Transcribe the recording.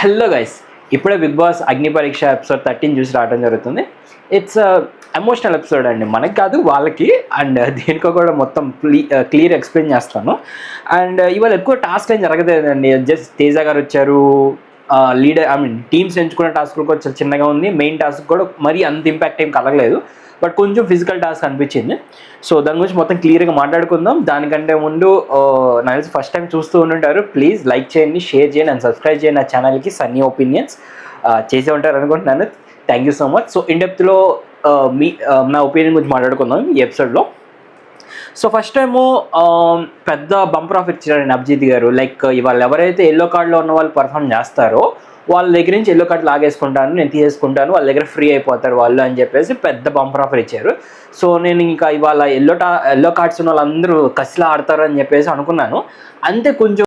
Hello guys, ఇప్పుడే big boss అగ్ని పరీక్ష ఎపిసోడ్ 13 చూసి రావడం జరుగుతుంది. ఇట్స్ ఎమోషనల్ ఎపిసోడ్ అండి, మనకి కాదు వాళ్ళకి. అండ్ దీనికో కూడా మొత్తం క్లియర్ ఎక్స్ప్లెయిన్ చేస్తాను. అండ్ ఇవాళ ఎక్కువ టాస్క్ ఏం జరగలేదండి. జస్ట్ తేజ గారు వచ్చారు, లీడర్ టీమ్స్ ఎంచుకునే టాస్క్ కొంచెం చిన్నగా ఉంది. మెయిన్ టాస్క్ కూడా మరీ అంత ఇంపాక్ట్ ఏం కలగలేదు, బట్ కొంచెం ఫిజికల్ టాస్క్ అనిపించింది. సో దాని గురించి మొత్తం క్లియర్గా మాట్లాడుకుందాం. దానికంటే ముందు నాకు తెలిసి ఫస్ట్ టైం చూస్తూ ఉంటుంటారు, ప్లీజ్ లైక్ చేయండి, షేర్ చేయండి అండ్ సబ్స్క్రైబ్ చేయండి నా ఛానల్కి. సన్నీ ఒపీనియన్స్ చేసే ఉంటారు అనుకుంటున్నాను. Thank you so much. So ఇన్డెప్త్లో నా ఒపీనియన్ గురించి మాట్లాడుకుందాం ఈ ఎపిసోడ్లో. సో ఫస్ట్ టైము పెద్ద బంపర్ ఆఫర్ ఇచ్చారండి అభిజిత్ గారు. లైక్ ఇవాళ ఎవరైతే ఎల్లో కార్డులో ఉన్న వాళ్ళు పర్ఫామ్ చేస్తారో వాళ్ళ దగ్గర నుంచి ఎల్లో కార్డు లాగేసుకుంటాను, నేను తీసేసుకుంటాను, వాళ్ళ దగ్గర ఫ్రీ అయిపోతారు వాళ్ళు అని చెప్పేసి పెద్ద బంపర్ ఆఫర్ ఇచ్చారు. సో నేను ఇంకా ఇవాళ ఎల్లో కార్డ్స్ ఉన్న వాళ్ళందరూ కసిలా ఆడతారు అని చెప్పేసి అనుకున్నాను. అంతే కొంచెం